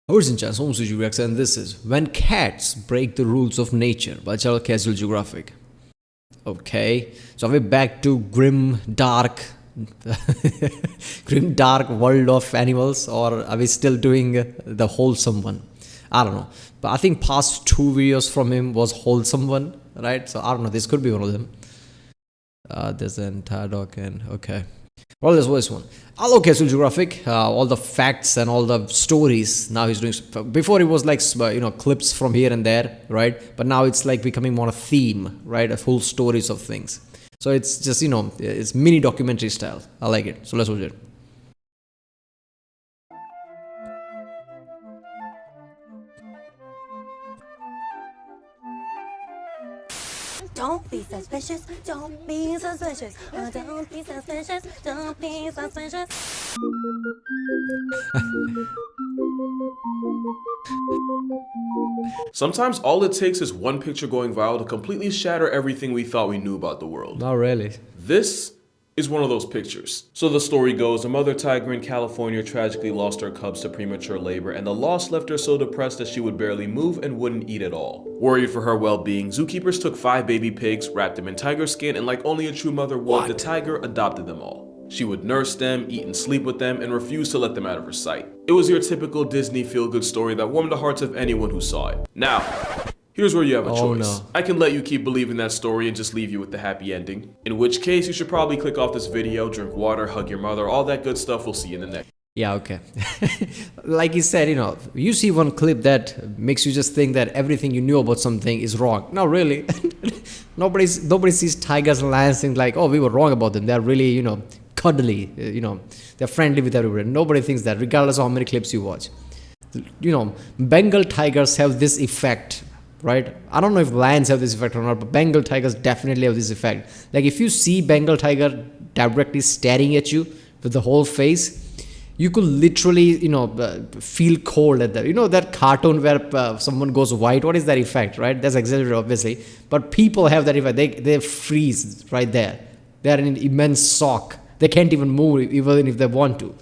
WHOLESOME and this is When Cats Break the Rules of Nature by Casual Geographic. Okay, so we're back to grim, dark world of animals, or are we still doing the wholesome one? I don't know, but I think past two videos from him was wholesome one, right? So I don't know, this could be one of them. There's an entire dog and okay. Well, this was one. Hello, Casual Geographic. All the facts and all the stories. Now he's doing. Before it was like clips from here and there, right? But now it's like becoming more a theme, right? A full stories of things. So it's just it's mini documentary style. I like it. So let's watch it. Don't be suspicious, don't be suspicious, don't be suspicious, don't be suspicious. Sometimes all it takes is one picture going viral to completely shatter everything we thought we knew about the world. Not really. This is one of those pictures. So the story goes, a mother tiger in California tragically lost her cubs to premature labor, and the loss left her so depressed that she would barely move and wouldn't eat at all. Worried for her well-being, zookeepers took 5 baby pigs, wrapped them in tiger skin, and like only a true mother would, the tiger adopted them all. She would nurse them, eat and sleep with them, and refuse to let them out of her sight. It was your typical Disney feel-good story that warmed the hearts of anyone who saw it. Now, here's where you have a choice. No. I can let you keep believing that story and just leave you with the happy ending. In which case, you should probably click off this video, drink water, hug your mother, all that good stuff. We'll see you in the next. Yeah, okay. Like he said, you see one clip that makes you just think that everything you knew about something is wrong. No, really. Nobody sees tigers and lions think like, oh, we were wrong about them. They're really, cuddly, they're friendly with everybody. Nobody thinks that, regardless of how many clips you watch. Bengal tigers have this effect, right? I don't know if lions have this effect or not, but Bengal tigers definitely have this effect. Like if you see Bengal tiger directly staring at you with the whole face, you could literally, feel cold at that. That cartoon where someone goes white, what is that effect, right? That's exaggerated, obviously. But people have that effect. They freeze right there. They're in an immense shock. They can't even move even if they want to.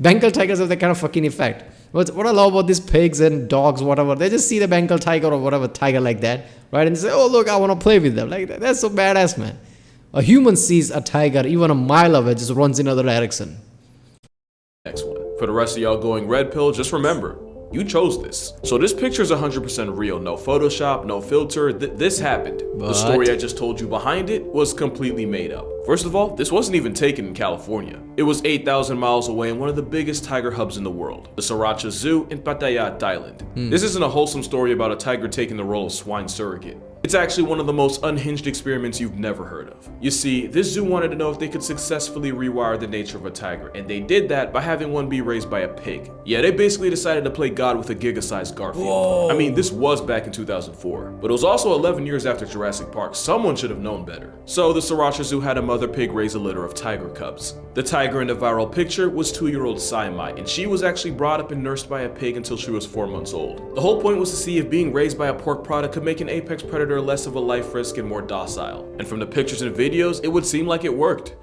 Bengal tigers have that kind of fucking effect. What I love about these pigs and dogs, whatever, they just see the Bengal tiger or whatever tiger like that, right? And they say, oh, look, I want to play with them. Like, that's so badass, man. A human sees a tiger even a mile away, just runs in another direction. Next one. For the rest of y'all going red pill, just remember, you chose this. So this picture is 100% real. No Photoshop, no filter. This happened. The story I just told you behind it was completely made up. First of all, this wasn't even taken in California. It was 8,000 miles away in one of the biggest tiger hubs in the world, the Sriracha Zoo in Pattaya, Thailand. This isn't a wholesome story about a tiger taking the role of swine surrogate. It's actually one of the most unhinged experiments you've never heard of. You see, this zoo wanted to know if they could successfully rewire the nature of a tiger, and they did that by having one be raised by a pig. Yeah, they basically decided to play God with a giga-sized Garfield. Whoa. I mean, this was back in 2004, but it was also 11 years after Jurassic Park. Someone should have known better. So the Sriracha Zoo had a mother pig raise a litter of tiger cubs. The tiger in the viral picture was 2-year-old Saimai, and she was actually brought up and nursed by a pig until she was 4 months old. The whole point was to see if being raised by a pork product could make an apex predator less of a life risk and more docile. And from the pictures and videos, it would seem like it worked.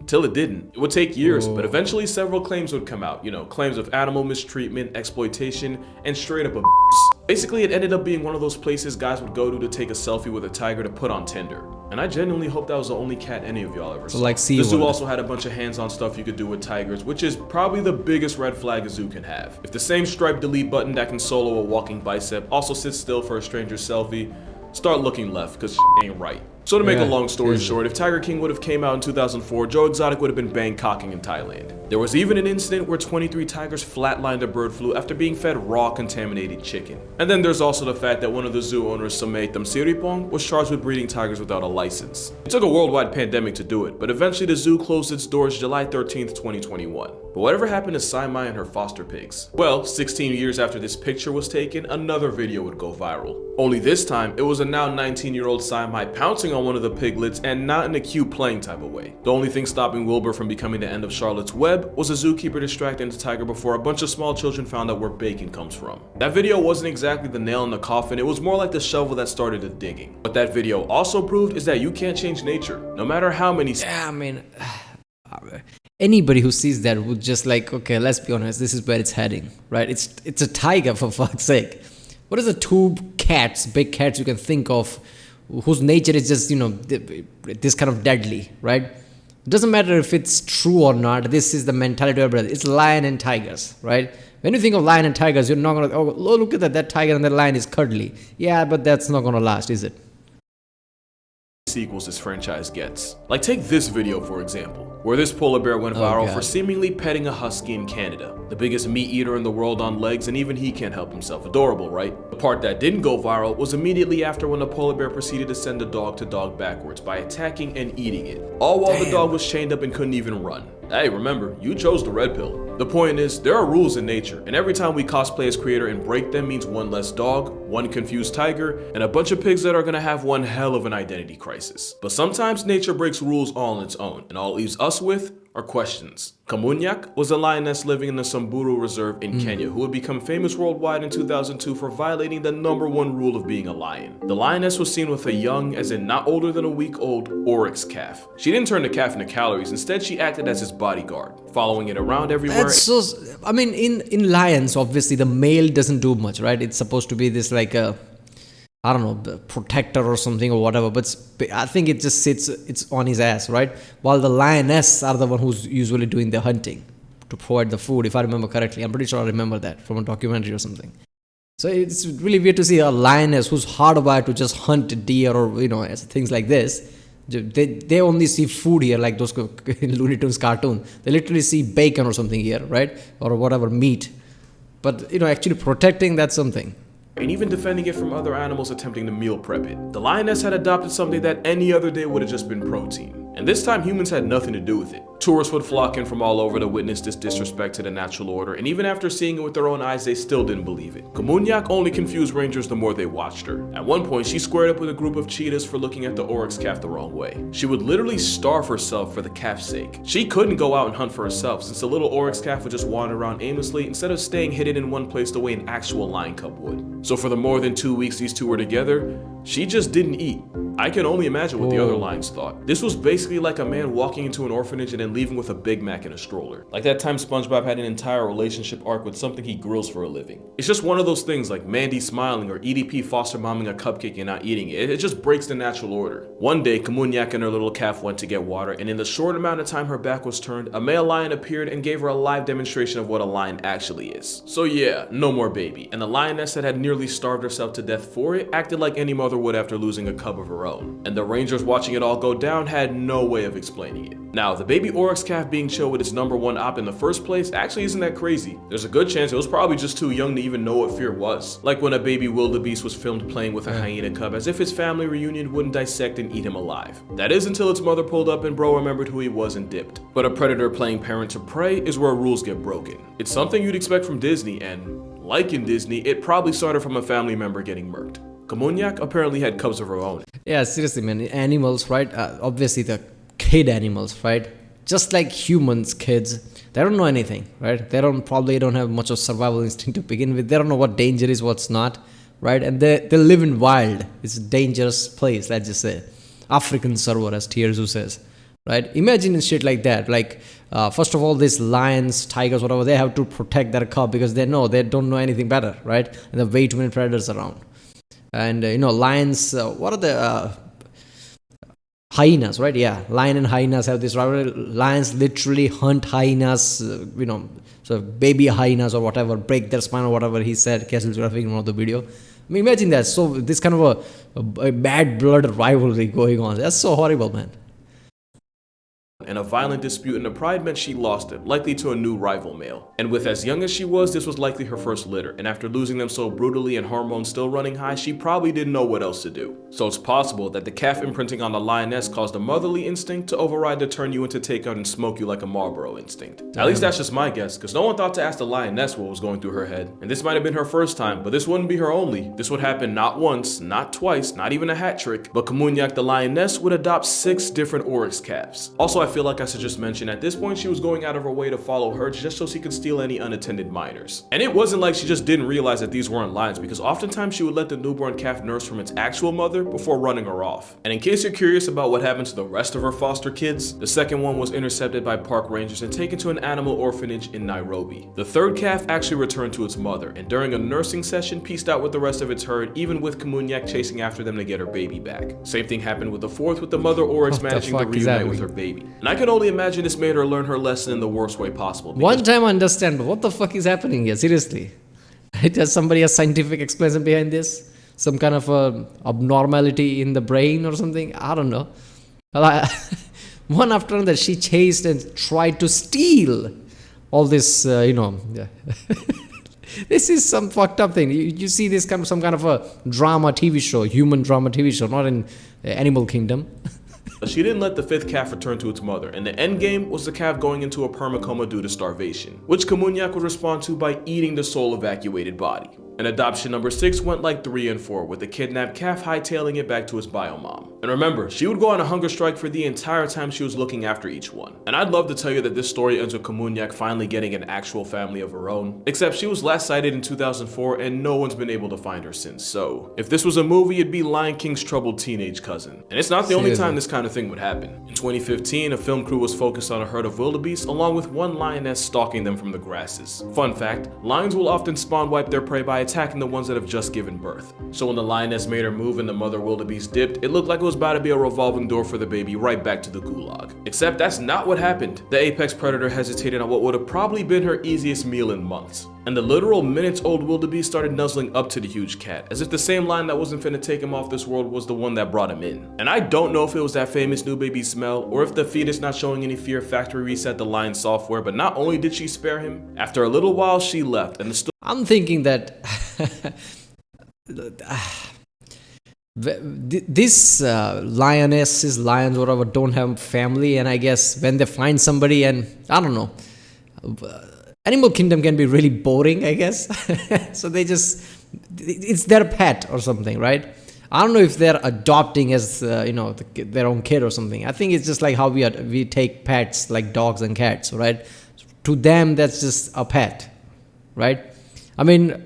Until it didn't. It would take years, but eventually several claims would come out. Claims of animal mistreatment, exploitation, and straight up abuse. Basically, it ended up being one of those places guys would go to take a selfie with a tiger to put on Tinder. And I genuinely hope that was the only cat any of y'all ever saw. Like the zoo also had a bunch of hands-on stuff you could do with tigers, which is probably the biggest red flag a zoo can have. If the same striped delete button that can solo a walking bicep also sits still for a stranger selfie, start looking left, cause ain't right. So to make a long story short, if Tiger King would have came out in 2004, Joe Exotic would have been Bangkoking in Thailand. There was even an incident where 23 tigers flatlined a bird flu after being fed raw contaminated chicken. And then there's also the fact that one of the zoo owners, Samay Tamsiripong, was charged with breeding tigers without a license. It took a worldwide pandemic to do it, but eventually the zoo closed its doors July 13th, 2021. But whatever happened to Saimai and her foster pigs? Well, 16 years after this picture was taken, another video would go viral. Only this time, it was a now 19-year-old Saimai pouncing on one of the piglets, and not in a cute playing type of way. The only thing stopping Wilbur from becoming the end of Charlotte's Web was a zookeeper distracting the tiger before a bunch of small children found out where bacon comes from. That video wasn't exactly the nail in the coffin, it was more like the shovel that started the digging. What that video also proved is that you can't change nature, no matter how many— Yeah, I mean, Anybody who sees that would just like, okay, let's be honest, this is where it's heading, right? It's a tiger, for fuck's sake. What is the two cats, big cats you can think of, whose nature is just, this kind of deadly, right? It doesn't matter if it's true or not. This is the mentality of everybody. It's lion and tigers, right? When you think of lion and tigers, you're not gonna, oh, look at that tiger and that lion is cuddly. Yeah, but that's not gonna last, is it? Sequels this franchise gets. Like, take this video for example, where this polar bear went viral for seemingly petting a husky in Canada, the biggest meat eater in the world on legs, and even he can't help himself. Adorable, right? The part that didn't go viral was immediately after, when the polar bear proceeded to send the dog to dog backwards by attacking and eating it, all while the dog was chained up and couldn't even run. Hey, remember, you chose the red pill. The point is, there are rules in nature, and every time we cosplay as creator and break them means one less dog, one confused tiger, and a bunch of pigs that are gonna have one hell of an identity crisis. But sometimes nature breaks rules all on its own, and all it leaves us with are questions. Kamunyak was a lioness living in the Samburu Reserve in Kenya, who would become famous worldwide in 2002 for violating the #1 rule of being a lion. The lioness was seen with a young, as in not older than a week-old, oryx calf. She didn't turn the calf into calories, instead she acted as his bodyguard, following it around everywhere. That's so, I mean, in lions, obviously the male doesn't do much, right? It's supposed to be this like a, I don't know, protector or something or whatever, but I think it just sits, it's on his ass, right? While the lioness are the one who's usually doing the hunting to provide the food, if I remember correctly. I'm pretty sure I remember that from a documentary or something. So it's really weird to see a lioness who's hardwired to just hunt deer or, things like this. They only see food here, like those Looney Tunes cartoon. They literally see bacon or something here, right? Or whatever, meat. But, actually protecting, that's something. And even defending it from other animals attempting to meal prep it. The lioness had adopted something that any other day would have just been protein. And this time humans had nothing to do with it. Tourists would flock in from all over to witness this disrespect to the natural order, and even after seeing it with their own eyes, they still didn't believe it. Kamunyak only confused rangers the more they watched her. At one point, she squared up with a group of cheetahs for looking at the oryx calf the wrong way. She would literally starve herself for the calf's sake. She couldn't go out and hunt for herself, since the little oryx calf would just wander around aimlessly instead of staying hidden in one place the way an actual lion cub would. So for the more than 2 weeks these two were together, she just didn't eat. I can only imagine what the other lions thought. This was basically like a man walking into an orphanage and then leaving with a Big Mac in a stroller. Like that time SpongeBob had an entire relationship arc with something he grills for a living. It's just one of those things like Mandy smiling or EDP foster momming a cupcake and not eating it. It just breaks the natural order. One day, Kamunyak and her little calf went to get water, and in the short amount of time her back was turned, a male lion appeared and gave her a live demonstration of what a lion actually is. So yeah, no more baby. And the lioness that had nearly starved herself to death for it acted like any mother would after losing a cub of her own. And the rangers watching it all go down had no way of explaining it. Now, the baby oryx calf being chill with its #1 op in the first place actually isn't that crazy. There's a good chance it was probably just too young to even know what fear was. Like when a baby wildebeest was filmed playing with a hyena cub as if his family reunion wouldn't dissect and eat him alive. That is until its mother pulled up and bro remembered who he was and dipped. But a predator playing parent to prey is where rules get broken. It's something you'd expect from Disney, and like in Disney, it probably started from a family member getting murked. Kamunyak apparently had cubs of her own. Yeah, seriously, man. Animals, right? Obviously, the kid animals, right? Just like humans, kids, they don't know anything, right? They probably don't have much of survival instinct to begin with. They don't know what danger is, what's not, right? And they live in wild. It's a dangerous place, let's just say. African server, as Tierzu says, right? Imagine shit like that. Like, first of all, these lions, tigers, whatever, they have to protect their cub because they don't know anything better, right? And there are way too many predators around. And, lions, what are the hyenas, right? Yeah, lion and hyenas have this rivalry. Lions literally hunt hyenas, so baby hyenas or whatever, break their spine or whatever he said, Castle Geographic in one of the video. I mean, imagine that. So this kind of a bad blood rivalry going on. That's so horrible, man. And a violent dispute in the pride meant she lost him, likely to a new rival male. And with as young as she was, this was likely her first litter, and after losing them so brutally and hormones still running high, she probably didn't know what else to do. So it's possible that the calf imprinting on the lioness caused a motherly instinct to override the turn you into take out and smoke you like a Marlboro instinct. At least that's just my guess, because no one thought to ask the lioness what was going through her head. And this might have been her first time, but this wouldn't be her only. This would happen not once, not twice, not even a hat trick, but Kamunyak the lioness would adopt 6 different oryx calves. Also, I feel like I should just mention, at this point she was going out of her way to follow her just so she could steal any unattended minors. And it wasn't like she just didn't realize that these weren't lions, because oftentimes she would let the newborn calf nurse from its actual mother before running her off. And in case you're curious about what happened to the rest of her foster kids, the second one was intercepted by park rangers and taken to an animal orphanage in Nairobi. The third calf actually returned to its mother, and during a nursing session pieced out with the rest of its herd, even with Kamunyak chasing after them to get her baby back. Same thing happened with the fourth, with the mother oryx managing to reunite with her baby. And I can only imagine this made her learn her lesson in the worst way possible. One time I understand, but what the fuck is happening here? Seriously. Does somebody have scientific explanation behind this? Some kind of abnormality in the brain or something? I don't know. One after another, she chased and tried to steal all this, This is some fucked up thing. You see this kind of some kind of a drama TV show, human drama TV show, not in Animal Kingdom. She didn't let the fifth calf return to its mother, and the end game was the calf going into a permacoma due to starvation, which Kamunyak would respond to by eating the soul evacuated body. And adoption number 6 went like 3 and 4, with the kidnapped calf hightailing it back to its biomom. And remember, she would go on a hunger strike for the entire time she was looking after each one. And I'd love to tell you that this story ends with Kamunyak finally getting an actual family of her own, except she was last sighted in 2004 and no one's been able to find her since. So if this was a movie, it'd be Lion King's troubled teenage cousin. And it's not the only time this kind of thing would happen. In 2015, a film crew was focused on a herd of wildebeest along with one lioness stalking them from the grasses. Fun fact, lions will often spawn wipe their prey by attacking the ones that have just given birth. So when the lioness made her move and the mother wildebeest dipped, it looked like it was about to be a revolving door for the baby right back to the gulag. Except that's not what happened. The apex predator hesitated on what would have probably been her easiest meal in months. And the literal minutes-old wildebeest started nuzzling up to the huge cat, as if the same lion that wasn't finna take him off this world was the one that brought him in. And I don't know if it was that famous new baby smell, or if the fetus not showing any fear factory reset the lion's software, but not only did she spare him, after a little while she left, and the I'm thinking that this lionesses, lions, whatever, don't have family, and I guess when they find somebody, and I don't know, Animal Kingdom can be really boring, I guess. So they just, it's their pet or something, right? I don't know if they're adopting as their own kid or something. I think it's just like how we take pets like dogs and cats, right? To them, that's just a pet, right? I mean,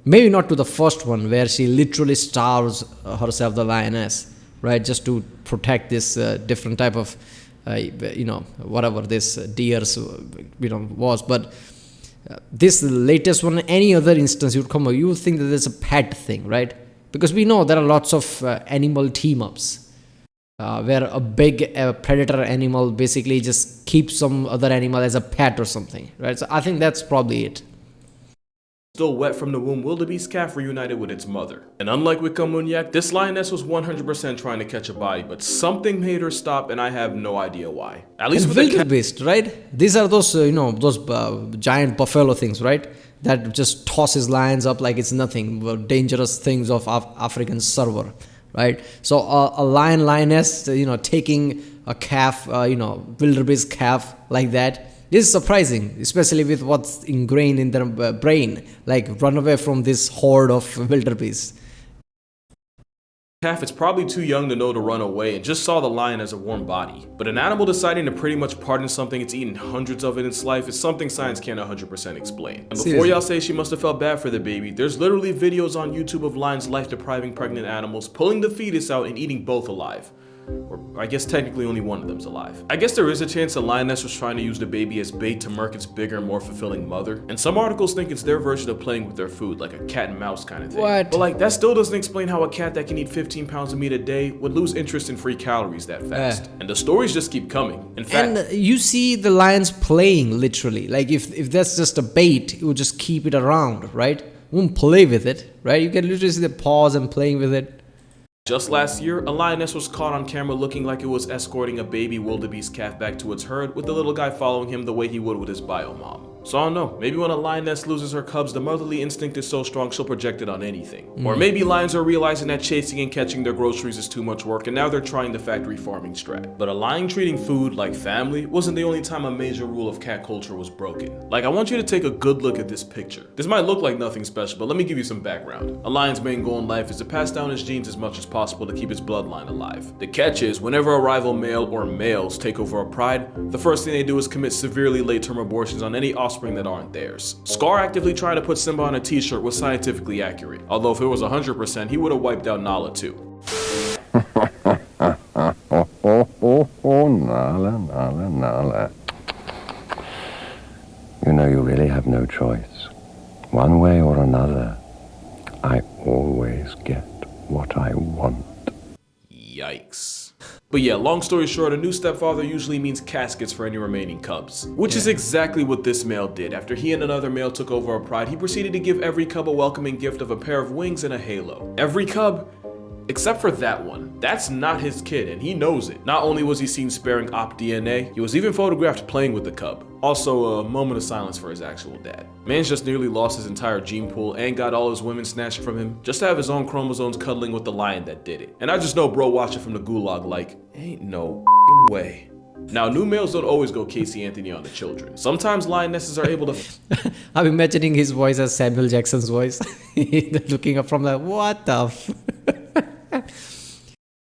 maybe not to the first one where she literally starves herself, the lioness, right? Just to protect this different type of, whatever this deers, was. But this latest one, any other instance you would come, you would think that there's a pet thing, right? Because we know there are lots of animal team-ups where a big predator animal basically just keeps some other animal as a pet or something, right? So I think that's probably it. Still wet from the womb, wildebeest calf reunited with its mother. And unlike with Kamunyak, this lioness was 100% trying to catch a body, but something made her stop, and I have no idea why. At least and with wildebeest, right? These are those, those giant buffalo things, right? That just tosses lions up like it's nothing. Dangerous things of African server, right? So a lioness, taking a calf, wildebeest calf like that. This is surprising, especially with what's ingrained in their brain, like run away from this horde of wildebeest. Calf is probably too young to know to run away and just saw the lion as a warm body. But an animal deciding to pretty much pardon something it's eaten hundreds of in its life is something science can't 100% explain. And before y'all say she must have felt bad for the baby, there's literally videos on YouTube of lions life-depriving pregnant animals, pulling the fetus out and eating both alive. Or I guess technically only one of them's alive. I guess there is a chance the lioness was trying to use the baby as bait to murk its bigger and more fulfilling mother. And some articles think it's their version of playing with their food, like a cat and mouse kind of thing. What? But that still doesn't explain how a cat that can eat 15 pounds of meat a day would lose interest in free calories that fast. And the stories just keep coming. In fact, and you see the lions playing literally. Like if that's just a bait, you would just keep it around, right? You won't play with it, right? You can literally see the paws and playing with it. just last year, a lioness was caught on camera looking like it was escorting a baby wildebeest calf back to its herd, with the little guy following him the way he would with his biomom. So I don't know, maybe when a lioness loses her cubs, the motherly instinct is so strong she'll project it on anything. Or maybe lions are realizing that chasing and catching their groceries is too much work and now they're trying the factory farming strat. But a lion treating food like family wasn't the only time a major rule of cat culture was broken. Like, I want you to take a good look at this picture. This might look like nothing special, but let me give you some background. A lion's main goal in life is to pass down his genes as much as possible to keep his bloodline alive. The catch is, whenever a rival male or males take over a pride, the first thing they do is commit severely late-term abortions on any offspring that aren't theirs. Scar actively trying to put Simba on a t-shirt was scientifically accurate, although if it was 100%, he would have wiped out Nala too. Nala. You know, you really have no choice. One way or another, I always get what I want. Yikes. But yeah, long story short, a new stepfather usually means caskets for any remaining cubs. Which is exactly what this male did. After he and another male took over a pride, he proceeded to give every cub a welcoming gift of a pair of wings and a halo. Every cub, except for that one. That's not his kid, and he knows it. Not only was he seen sparing op DNA, he was even photographed playing with the cub. Also, a moment of silence for his actual dad. Man's just nearly lost his entire gene pool and got all his women snatched from him just to have his own chromosomes cuddling with the lion that did it. And I just know bro watching from the gulag like, ain't no way. Now, new males don't always go Casey Anthony on the children. Sometimes lionesses are able to I'm imagining his voice as Samuel Jackson's voice. Looking up from the, what the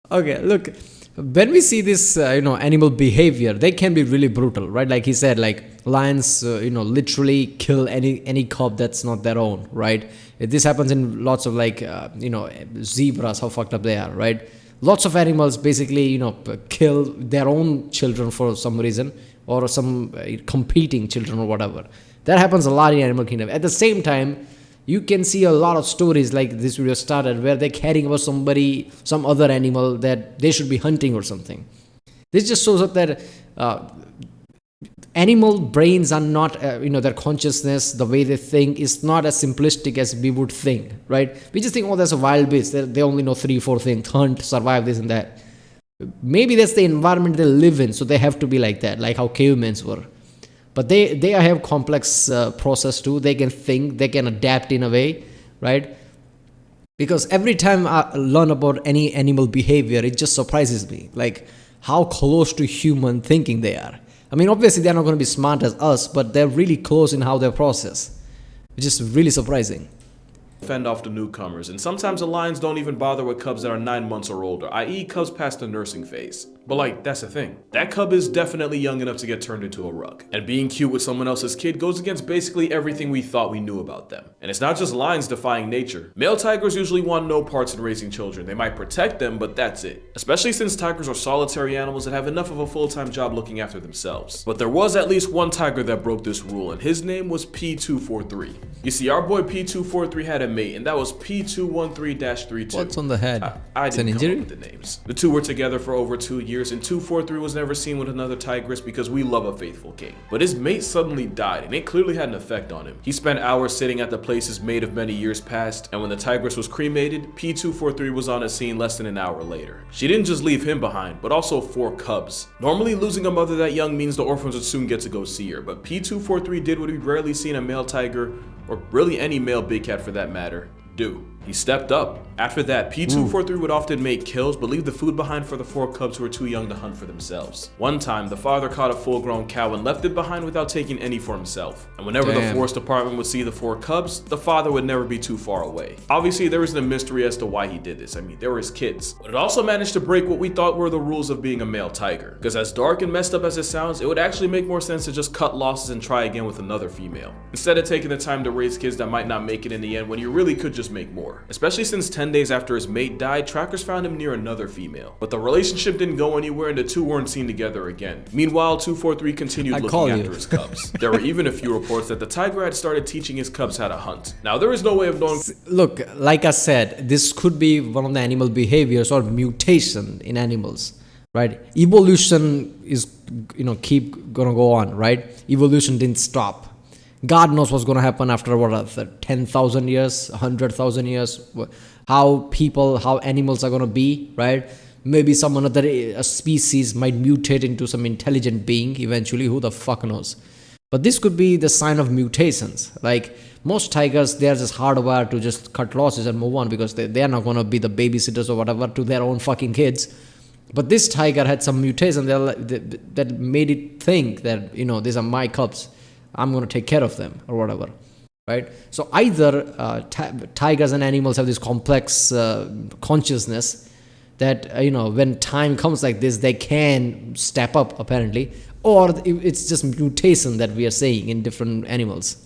Okay, look, when we see this, animal behavior, they can be really brutal, right? Like he said, like lions, literally kill any cub that's not their own, right? This happens in lots of zebras, how fucked up they are, right? Lots of animals basically, kill their own children for some reason or some competing children or whatever. That happens a lot in animal kingdom. At the same time, you can see a lot of stories like this video started where they're caring about somebody, some other animal that they should be hunting or something. This just shows up that animal brains are not, their consciousness, the way they think is not as simplistic as we would think, right? We just think, oh, there's a wild beast. They only know 3-4 things, hunt, survive, this and that. Maybe that's the environment they live in, so they have to be like that, like how cavemen were. But they have complex process too. They can think, they can adapt in a way, right? Because every time I learn about any animal behavior, it just surprises me, like how close to human thinking they are. I mean, obviously they're not going to be smart as us, but they're really close in how they process, which is really surprising. Fend off the newcomers, and sometimes the lions don't even bother with cubs that are 9 months or older, i.e. cubs past the nursing phase. But that's the thing. That cub is definitely young enough to get turned into a rug. And being cute with someone else's kid goes against basically everything we thought we knew about them. And it's not just lions defying nature. Male tigers usually want no parts in raising children. They might protect them, but that's it. Especially since tigers are solitary animals that have enough of a full-time job looking after themselves. But there was at least one tiger that broke this rule, and his name was P243. You see, our boy P243 had a mate, and that was P213-32. What's on the head? I It's didn't an come injury? up with the names. The two were together for over 2 years, and 243 was never seen with another tigress because we love a faithful king. But his mate suddenly died, and it clearly had an effect on him. He spent hours sitting at the place his mate of many years past, and when the tigress was cremated, P243 was on a scene less than an hour later. She didn't just leave him behind, but also 4 cubs. Normally, losing a mother that young means the orphans would soon get to go see her, but P243 did what we've rarely seen a male tiger, or really any male big cat for that matter, do. He stepped up. After that, P243 would often make kills, but leave the food behind for the 4 cubs who were too young to hunt for themselves. One time, the father caught a full-grown cow and left it behind without taking any for himself. And whenever the forest department would see the 4 cubs, the father would never be too far away. Obviously, there isn't a mystery as to why he did this. I mean, they were his kids. But it also managed to break what we thought were the rules of being a male tiger. Because as dark and messed up as it sounds, it would actually make more sense to just cut losses and try again with another female, instead of taking the time to raise kids that might not make it in the end when you really could just make more. Especially since 10 days after his mate died, trackers found him near another female. But the relationship didn't go anywhere and the two weren't seen together again. Meanwhile, 243 continued looking after his cubs. There were even a few reports that the tiger had started teaching his cubs how to hunt. Now, there is no way of knowing. Look, like I said, this could be one of the animal behaviors or mutation in animals, right? Evolution is, keep gonna go on, right? Evolution didn't stop. God knows what's going to happen after 10,000 years, 100,000 years, how animals are going to be, right? Maybe some other species might mutate into some intelligent being eventually, who the fuck knows? But this could be the sign of mutations. Like most tigers, they are just hardwired to just cut losses and move on because they are not going to be the babysitters or whatever to their own fucking kids. But this tiger had some mutation that made it think that, these are my cubs. I'm going to take care of them or whatever. Right? So either tigers and animals have this complex consciousness that, when time comes like this, they can step up apparently. Or it's just mutation that we are seeing in different animals.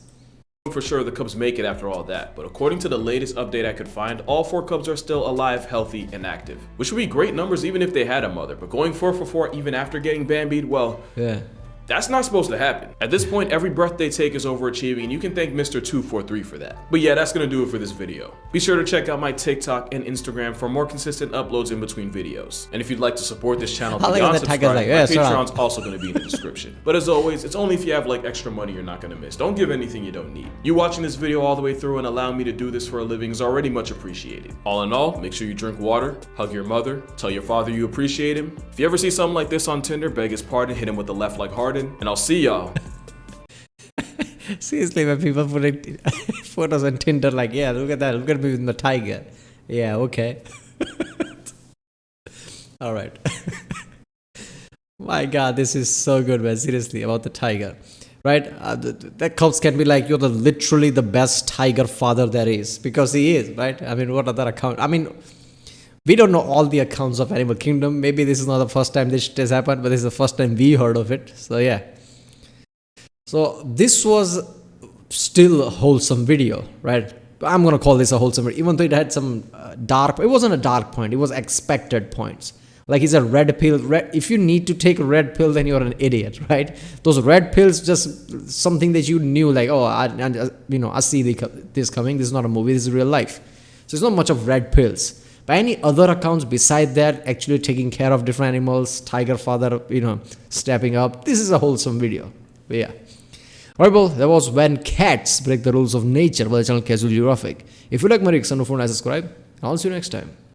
For sure the cubs make it after all that, but according to the latest update I could find, all 4 cubs are still alive, healthy, and active. Which would be great numbers even if they had a mother, but going 4 for 4 even after getting Bambied, well, yeah. That's not supposed to happen. At this point, every breath they take is overachieving, and you can thank Mr. 243 for that. But yeah, that's gonna do it for this video. Be sure to check out my TikTok and Instagram for more consistent uploads in between videos. And if you'd like to support this channel beyond subscribing, my Patreon's also gonna be in the description. But as always, it's only if you have like extra money you're not gonna miss. Don't give anything you don't need. You watching this video all the way through and allowing me to do this for a living is already much appreciated. All in all, make sure you drink water, hug your mother, tell your father you appreciate him. If you ever see something like this on Tinder, beg his pardon, hit him with the left like Harden, and I'll see y'all. Seriously, when people put photos on Tinder, like, yeah, look at that, look at me with my tiger. Yeah, okay. All right. My God, this is so good, man. Seriously, about the tiger, right? That cubs can be like, you're literally the best tiger father there is, because he is, right? I mean, what other account? I mean, we don't know all the accounts of Animal Kingdom. Maybe this is not the first time this shit has happened, but this is the first time we heard of it. So yeah. So this was still a wholesome video, right? I'm going to call this a wholesome video, even though it had some it wasn't a dark point. It was expected points. Like it's a red pill. If you need to take a red pill, then you're an idiot, right? Those red pills, just something that you knew, like, oh, I see this coming. This is not a movie. This is real life. So it's not much of red pills. But any other accounts beside that, actually taking care of different animals, tiger father, stepping up. This is a wholesome video. But yeah. Alright, well, that was When Cats Break the Rules of Nature by the channel Casual Geographic. If you like my reaction, don't forget to subscribe. I'll see you next time.